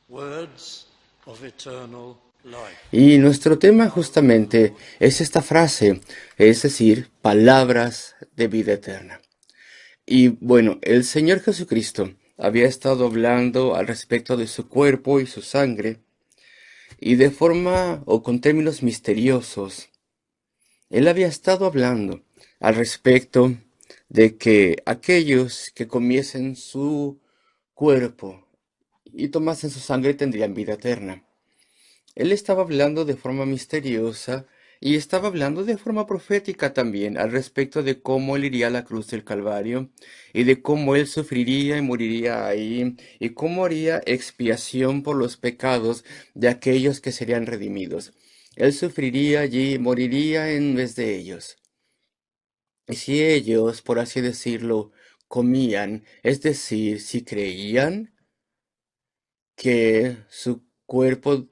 words of eternal life. Y nuestro tema justamente es esta frase, es decir, palabras de vida eterna. Y bueno, el Señor Jesucristo había estado hablando al respecto de su cuerpo y su sangre, y de forma o con términos misteriosos, Él había estado hablando al respecto de que aquellos que comiesen su cuerpo y tomasen su sangre tendrían vida eterna. Él estaba hablando de forma misteriosa y estaba hablando de forma profética también al respecto de cómo él iría a la cruz del Calvario y de cómo él sufriría y moriría ahí y cómo haría expiación por los pecados de aquellos que serían redimidos. Él sufriría allí y moriría en vez de ellos. Y si ellos, por así decirlo, comían, es decir, si creían, que su cuerpo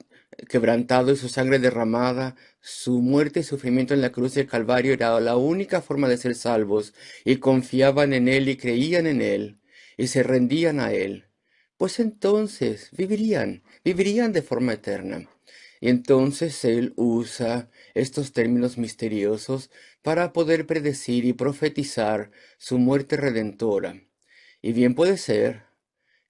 quebrantado y su sangre derramada, su muerte y sufrimiento en la cruz del Calvario era la única forma de ser salvos, y confiaban en Él y creían en Él, y se rendían a Él, pues entonces vivirían de forma eterna. Y entonces Él usa estos términos misteriosos para poder predecir y profetizar su muerte redentora. Y bien puede ser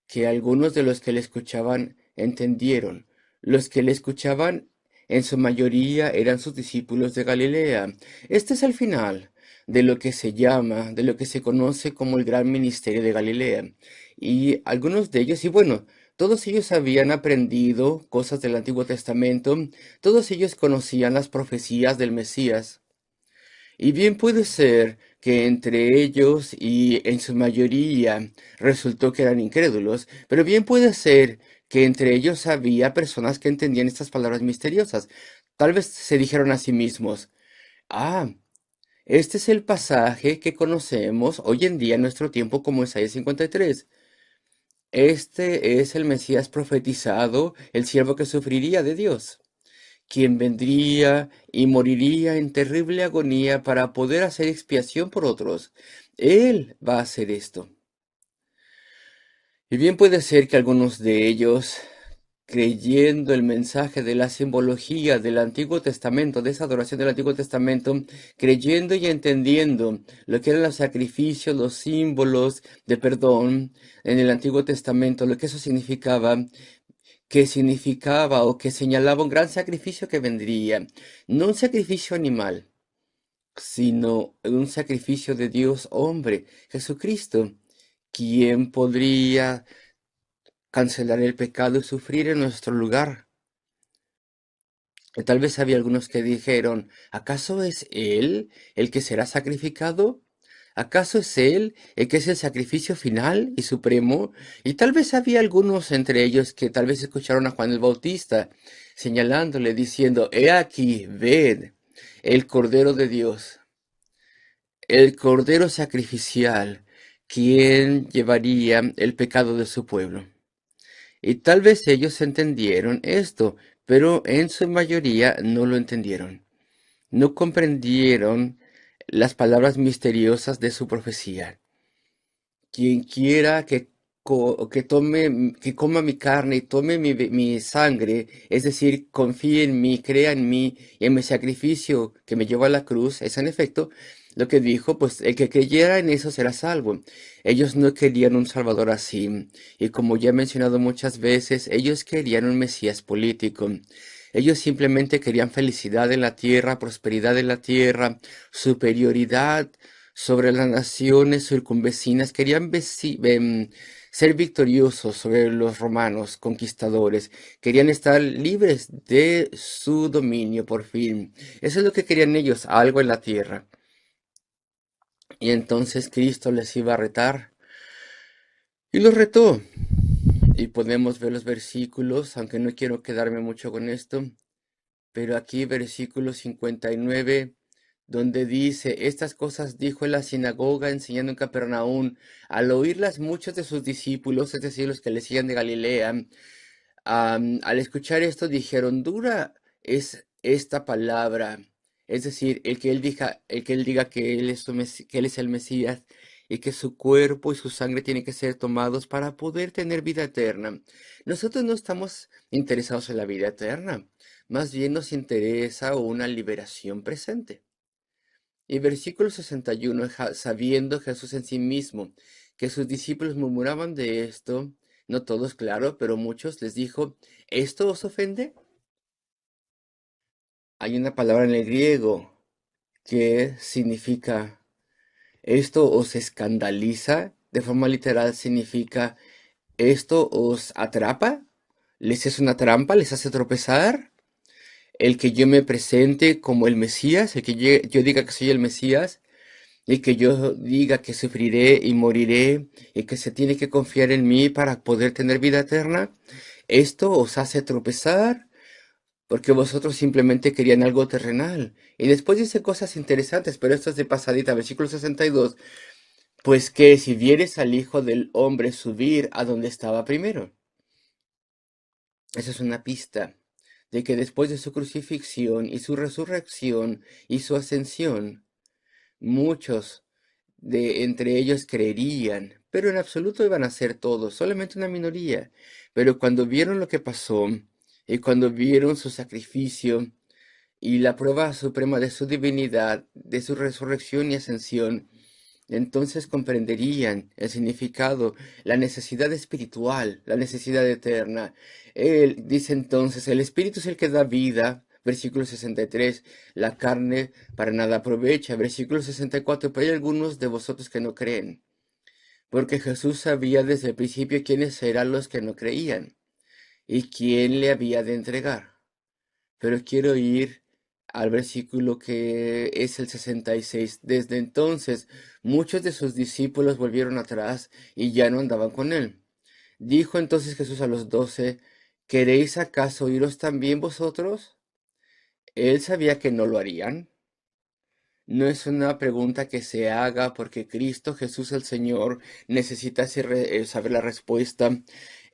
que algunos de los que le escuchaban entendieron. Los que le escuchaban en su mayoría eran sus discípulos de Galilea. Este es el final de lo que se llama, de lo que se conoce como el gran ministerio de Galilea. Y algunos de ellos, y bueno, todos ellos habían aprendido cosas del Antiguo Testamento, todos ellos conocían las profecías del Mesías. Y bien puede ser que entre ellos y en su mayoría resultó que eran incrédulos, pero bien puede ser que entre ellos había personas que entendían estas palabras misteriosas. Tal vez se dijeron a sí mismos, ah, este es el pasaje que conocemos hoy en día en nuestro tiempo como Isaías 53. Este es el Mesías profetizado, el siervo que sufriría de Dios, quien vendría y moriría en terrible agonía para poder hacer expiación por otros. Él va a hacer esto. Y bien puede ser que algunos de ellos, creyendo el mensaje de la simbología del Antiguo Testamento, de esa adoración del Antiguo Testamento, creyendo y entendiendo lo que eran los sacrificios, los símbolos de perdón en el Antiguo Testamento, lo que eso significaba, que significaba o que señalaba un gran sacrificio que vendría, no un sacrificio animal, sino un sacrificio de Dios hombre, Jesucristo, quien podría cancelar el pecado y sufrir en nuestro lugar. Y tal vez había algunos que dijeron, ¿acaso es Él el que será sacrificado? ¿Acaso es Él el que es el sacrificio final y supremo? Y tal vez había algunos entre ellos que tal vez escucharon a Juan el Bautista señalándole, diciendo, He aquí, ved, el Cordero de Dios, el Cordero sacrificial, quien llevaría el pecado de su pueblo. Y tal vez ellos entendieron esto, pero en su mayoría no lo entendieron. No comprendieron las palabras misteriosas de su profecía. Quien quiera que tome, que coma mi carne y tome mi sangre, es decir, confíe en mí, crea en mí y en mi sacrificio que me llevó a la cruz, es en efecto lo que dijo, pues el que creyera en eso será salvo. Ellos no querían un Salvador así, y como ya he mencionado muchas veces, ellos querían un Mesías político. Ellos simplemente querían felicidad en la tierra, prosperidad en la tierra, superioridad sobre las naciones circunvecinas, querían ser victoriosos sobre los romanos conquistadores, querían estar libres de su dominio por fin. Eso es lo que querían ellos, algo en la tierra. Y entonces Cristo les iba a retar y los retó. Y podemos ver los versículos, aunque no quiero quedarme mucho con esto, pero aquí versículo 59, donde dice, estas cosas dijo en la sinagoga enseñando en Capernaum, al oírlas muchos de sus discípulos, es decir, los que le siguen de Galilea, al escuchar esto dijeron, dura es esta palabra, es decir, el que él diga que él es, que él es el Mesías, y que su cuerpo y su sangre tienen que ser tomados para poder tener vida eterna. Nosotros no estamos interesados en la vida eterna, más bien nos interesa una liberación presente. Y versículo 61, sabiendo Jesús en sí mismo que sus discípulos murmuraban de esto, no todos, claro, pero muchos, les dijo, ¿esto os ofende? Hay una palabra en el griego que significa, esto os escandaliza, de forma literal significa, esto os atrapa, les es una trampa, les hace tropezar, el que yo me presente como el Mesías, el que yo diga que soy el Mesías, y que yo diga que sufriré y moriré, y que se tiene que confiar en mí para poder tener vida eterna, esto os hace tropezar, porque vosotros simplemente querían algo terrenal. Y después dice cosas interesantes, pero esto es de pasadita, versículo 62. Pues que si vieres al Hijo del Hombre subir a donde estaba primero. Esa es una pista de que después de su crucifixión y su resurrección y su ascensión, muchos de entre ellos creerían, pero en absoluto iban a ser todos, solamente una minoría. Pero cuando vieron lo que pasó y cuando vieron su sacrificio y la prueba suprema de su divinidad, de su resurrección y ascensión, entonces comprenderían el significado, la necesidad espiritual, la necesidad eterna. Él dice entonces, el espíritu es el que da vida. Versículo 63, la carne para nada aprovecha. Versículo 64, pero hay algunos de vosotros que no creen, porque Jesús sabía desde el principio quiénes eran los que no creían y quién le había de entregar. Pero quiero ir al versículo que es el 66. Desde entonces, muchos de sus discípulos volvieron atrás y ya no andaban con él. Dijo entonces Jesús a los 12, ¿queréis acaso iros también vosotros? Él sabía que no lo harían. No es una pregunta que se haga porque Cristo Jesús el Señor necesita saber la respuesta.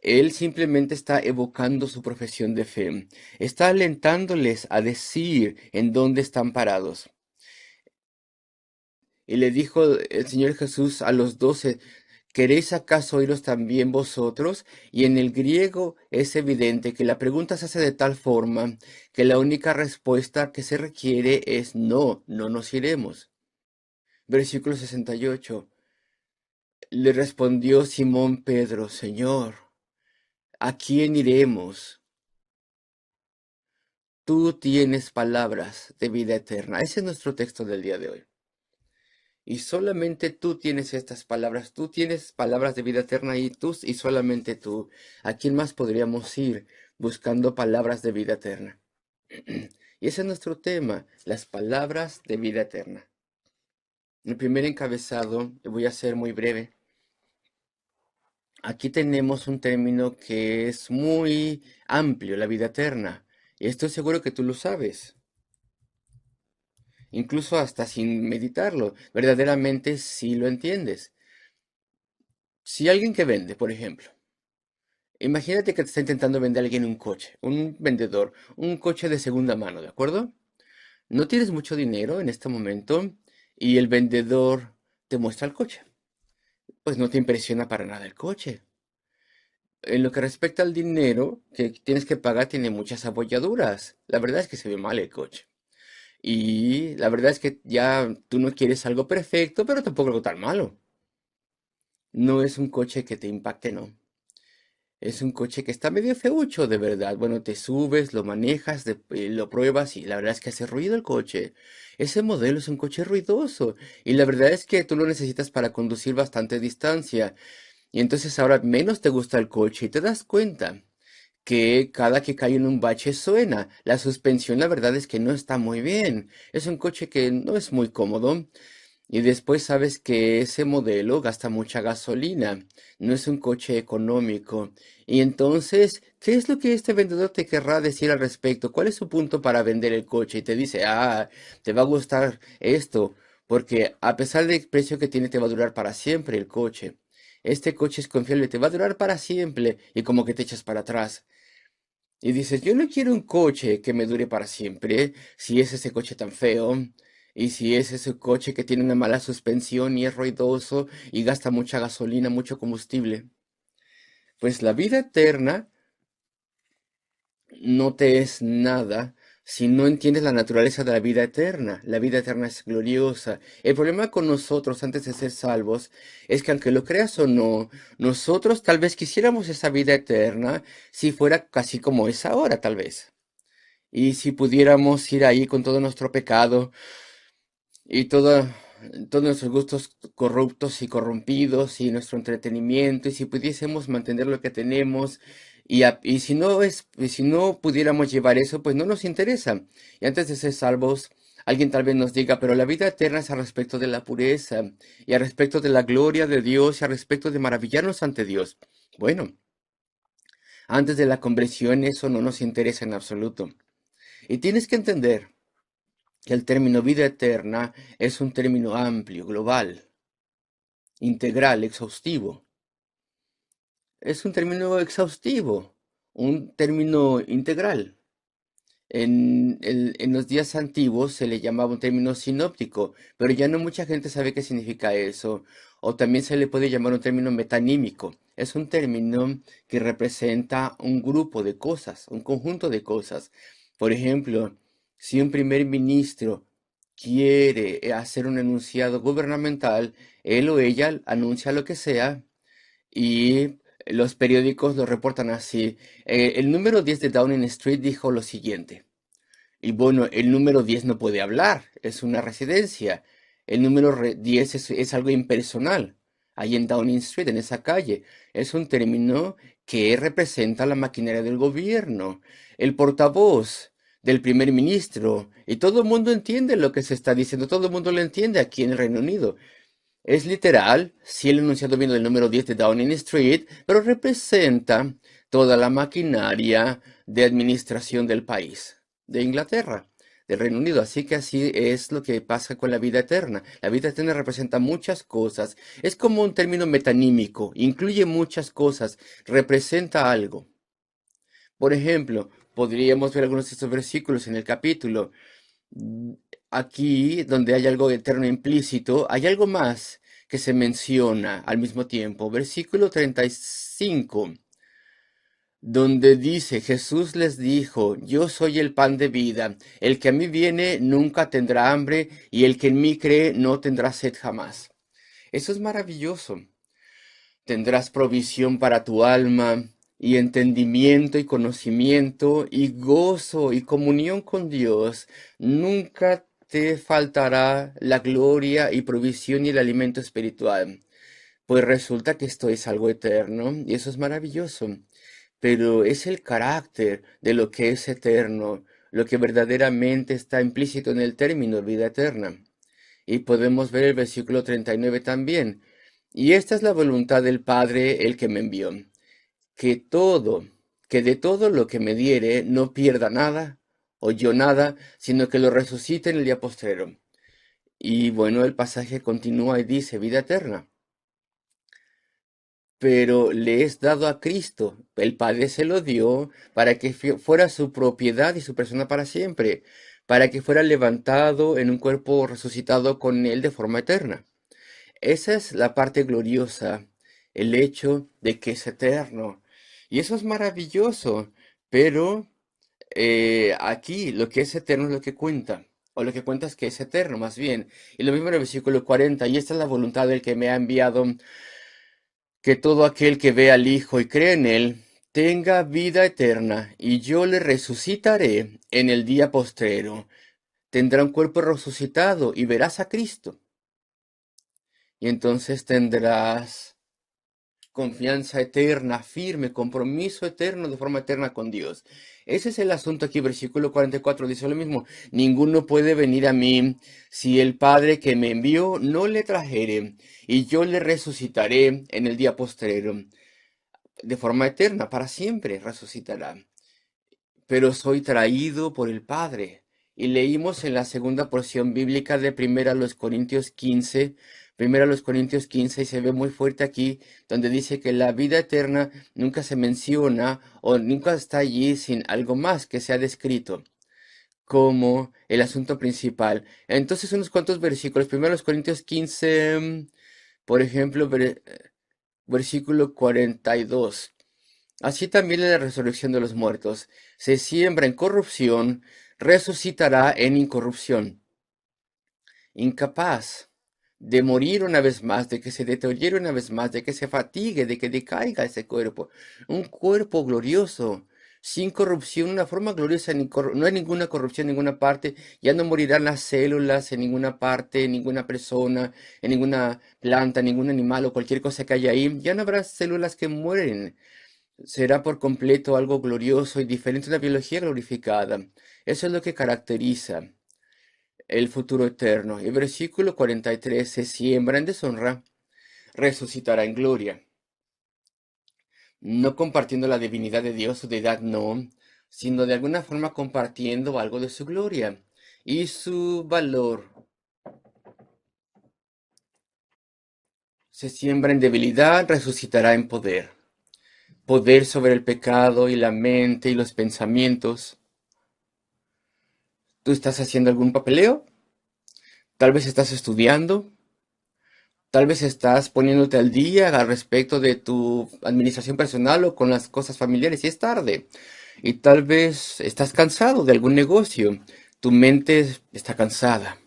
Él simplemente está evocando su profesión de fe. Está alentándoles a decir en dónde están parados. Y le dijo el Señor Jesús a los 12, ¿queréis acaso oíros también vosotros? Y en el griego es evidente que la pregunta se hace de tal forma que la única respuesta que se requiere es no, no nos iremos. Versículo 68. Le respondió Simón Pedro, Señor, ¿a quién iremos? Tú tienes palabras de vida eterna. Ese es nuestro texto del día de hoy. Y solamente tú tienes estas palabras. Tú tienes palabras de vida eterna y solamente tú. ¿A quién más podríamos ir buscando palabras de vida eterna? Y ese es nuestro tema, las palabras de vida eterna. El primer encabezado, voy a ser muy breve. Aquí tenemos un término que es muy amplio, la vida eterna. Y estoy seguro que tú lo sabes, incluso hasta sin meditarlo. Verdaderamente sí lo entiendes. Si alguien que vende, por ejemplo, imagínate que te está intentando vender a alguien un coche, un vendedor, un coche de segunda mano, ¿de acuerdo? No tienes mucho dinero en este momento y el vendedor te muestra el coche. Pues no te impresiona para nada el coche. En lo que respecta al dinero que tienes que pagar, tiene muchas abolladuras. La verdad es que se ve mal el coche. Y la verdad es que ya tú no quieres algo perfecto, pero tampoco algo tan malo. No es un coche que te impacte, no. Es un coche que está medio feucho, de verdad. Bueno, te subes, lo manejas, lo pruebas y la verdad es que hace ruido el coche. Ese modelo es un coche ruidoso y la verdad es que tú lo necesitas para conducir bastante distancia. Y entonces ahora menos te gusta el coche y te das cuenta que cada que cae en un bache suena. La suspensión, la verdad es que no está muy bien. Es un coche que no es muy cómodo. Y después sabes que ese modelo gasta mucha gasolina. No es un coche económico. Y entonces, ¿qué es lo que este vendedor te querrá decir al respecto? ¿Cuál es su punto para vender el coche? Y te dice, te va a gustar esto, porque a pesar del precio que tiene, te va a durar para siempre el coche. Este coche es confiable, te va a durar para siempre. Y como que te echas para atrás. Y dices, yo no quiero un coche que me dure para siempre, si es ese coche tan feo. Y si es ese coche que tiene una mala suspensión y es ruidoso y gasta mucha gasolina, mucho combustible, pues la vida eterna no te es nada si no entiendes la naturaleza de la vida eterna. La vida eterna es gloriosa. El problema con nosotros antes de ser salvos es que aunque lo creas o no, nosotros tal vez quisiéramos esa vida eterna si fuera casi como es ahora, tal vez. Y si pudiéramos ir ahí con todo nuestro pecado y todos nuestros gustos corruptos y corrompidos y nuestro entretenimiento, y si pudiésemos mantener lo que tenemos, y si no pudiéramos llevar eso, pues no nos interesa. Y antes de ser salvos, alguien tal vez nos diga, pero la vida eterna es al respecto de la pureza, y al respecto de la gloria de Dios, y al respecto de maravillarnos ante Dios. Bueno, antes de la conversión eso no nos interesa en absoluto. Y tienes que entender que el término vida eterna es un término amplio, global, integral, exhaustivo. Es un término exhaustivo, un término integral. En los días antiguos se le llamaba un término sinóptico, pero ya no mucha gente sabe qué significa eso. O también se le puede llamar un término metanímico. Es un término que representa un grupo de cosas, un conjunto de cosas. Por ejemplo, si un primer ministro quiere hacer un enunciado gubernamental, él o ella anuncia lo que sea y los periódicos lo reportan así. El número 10 de Downing Street dijo lo siguiente. Y bueno, el número 10 no puede hablar, es una residencia. El número 10 es algo impersonal. Ahí en Downing Street, en esa calle. Es un término que representa la maquinaria del gobierno. El portavoz del primer ministro. Y todo el mundo entiende lo que se está diciendo. Todo el mundo lo entiende aquí en el Reino Unido. Es literal, sí el enunciado viene del número 10 de Downing Street, pero representa toda la maquinaria de administración del país, de Inglaterra, del Reino Unido. Así que así es lo que pasa con la vida eterna. La vida eterna representa muchas cosas. Es como un término metanímico, incluye muchas cosas, representa algo. Por ejemplo, podríamos ver algunos de estos versículos en el capítulo. Mm, Aquí, donde hay algo eterno implícito, hay algo más que se menciona al mismo tiempo. Versículo 35, donde dice, Jesús les dijo, yo soy el pan de vida, el que a mí viene nunca tendrá hambre, y el que en mí cree no tendrá sed jamás. Eso es maravilloso. Tendrás provisión para tu alma, y entendimiento y conocimiento, y gozo y comunión con Dios. Nunca te faltará la gloria y provisión y el alimento espiritual. Pues resulta que esto es algo eterno, y eso es maravilloso. Pero es el carácter de lo que es eterno, lo que verdaderamente está implícito en el término vida eterna. Y podemos ver el versículo 39 también. Y esta es la voluntad del Padre, el que me envió, que todo, que de todo lo que me diere no pierda nada, o yo nada, sino que lo resucite en el día postrero. Y bueno, el pasaje continúa y dice, vida eterna. Pero le es dado a Cristo. El Padre se lo dio para que fuera su propiedad y su persona para siempre, para que fuera levantado en un cuerpo resucitado con él de forma eterna. Esa es la parte gloriosa, el hecho de que es eterno. Y eso es maravilloso, pero aquí lo que es eterno es lo que cuenta, o lo que cuenta es que es eterno más bien. Y lo mismo en el versículo 40, y esta es la voluntad del que me ha enviado, que todo aquel que ve al Hijo y cree en él tenga vida eterna, y yo le resucitaré en el día postrero. Tendrá un cuerpo resucitado y verás a Cristo. Y entonces tendrás confianza eterna, firme, compromiso eterno de forma eterna con Dios. Ese es el asunto aquí, versículo 44 dice lo mismo. Ninguno puede venir a mí si el Padre que me envió no le trajere, y yo le resucitaré en el día postrero. De forma eterna, para siempre resucitará. Pero soy traído por el Padre. Y leímos en la segunda porción bíblica de Primera los Corintios 15, y se ve muy fuerte aquí, donde dice que la vida eterna nunca se menciona o nunca está allí sin algo más que sea descrito. como el asunto principal. Entonces, unos cuantos versículos. Primero, los Corintios 15, por ejemplo, versículo 42. Así también en la resurrección de los muertos. Se siembra en corrupción, resucitará en incorrupción. Incapaz de morir una vez más, de que se deteriore una vez más, de que se fatigue, de que decaiga ese cuerpo. Un cuerpo glorioso, sin corrupción, una forma gloriosa, no hay ninguna corrupción en ninguna parte, ya no morirán las células en ninguna parte, en ninguna persona, en ninguna planta, ningún animal o cualquier cosa que haya ahí, ya no habrá células que mueren. Será por completo algo glorioso y diferente a una biología glorificada. Eso es lo que caracteriza el futuro eterno. Y versículo 43, se siembra en deshonra, resucitará en gloria. No compartiendo la divinidad de Dios, su deidad no, sino de alguna forma compartiendo algo de su gloria y su valor. Se siembra en debilidad, resucitará en poder. Poder sobre el pecado y la mente y los pensamientos. ¿Tú estás haciendo algún papeleo? Tal vez estás estudiando, tal vez estás poniéndote al día al respecto de tu administración personal o con las cosas familiares y es tarde. Y tal vez estás cansado de algún negocio, tu mente está cansada.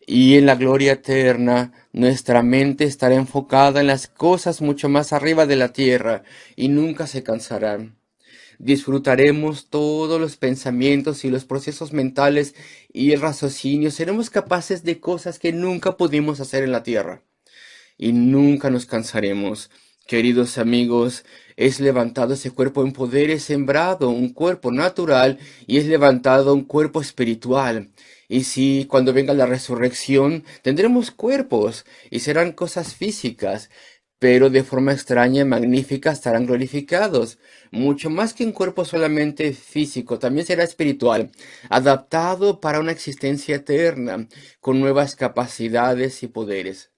Y en la gloria eterna, nuestra mente estará enfocada en las cosas mucho más arriba de la tierra y nunca se cansará. Disfrutaremos todos los pensamientos y los procesos mentales y el raciocinio. Seremos capaces de cosas que nunca pudimos hacer en la tierra. Y nunca nos cansaremos. Queridos amigos, es levantado ese cuerpo en poder, es sembrado un cuerpo natural y es levantado un cuerpo espiritual. Y si cuando venga la resurrección tendremos cuerpos y serán cosas físicas, pero de forma extraña y magnífica estarán glorificados. Mucho más que un cuerpo solamente físico, también será espiritual, adaptado para una existencia eterna, con nuevas capacidades y poderes.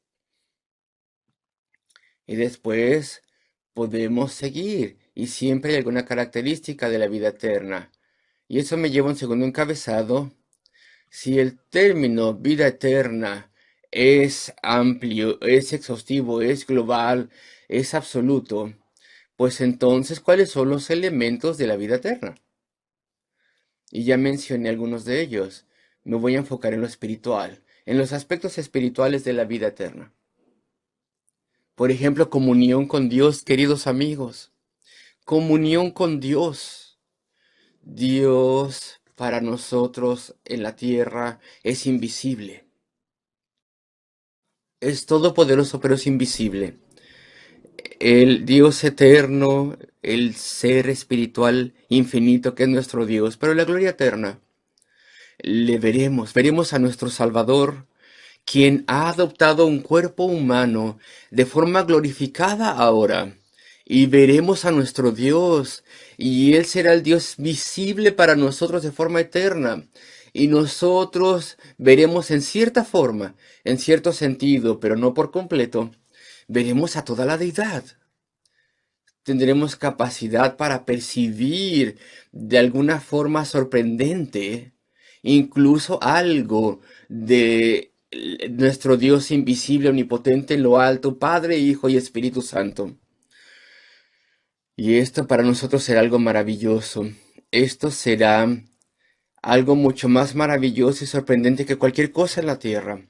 Y después podemos seguir, y siempre hay alguna característica de la vida eterna. Y eso me lleva a un segundo encabezado. Si el término vida eterna es amplio, es exhaustivo, es global, es absoluto, pues entonces, ¿cuáles son los elementos de la vida eterna? Y ya mencioné algunos de ellos. Me voy a enfocar en lo espiritual, en los aspectos espirituales de la vida eterna. Por ejemplo, comunión con Dios, queridos amigos. Comunión con Dios. Dios para nosotros en la tierra es invisible. Es todopoderoso, pero es invisible. El Dios eterno, el ser espiritual infinito que es nuestro Dios, pero la gloria eterna. Le veremos a nuestro Salvador, quien ha adoptado un cuerpo humano de forma glorificada ahora. Y veremos a nuestro Dios, y Él será el Dios visible para nosotros de forma eterna. Y nosotros veremos en cierta forma, en cierto sentido, pero no por completo, veremos a toda la deidad. Tendremos capacidad para percibir de alguna forma sorprendente, incluso algo de nuestro Dios invisible, omnipotente en lo alto, Padre, Hijo y Espíritu Santo. Y esto para nosotros será algo maravilloso. Esto será algo mucho más maravilloso y sorprendente que cualquier cosa en la tierra.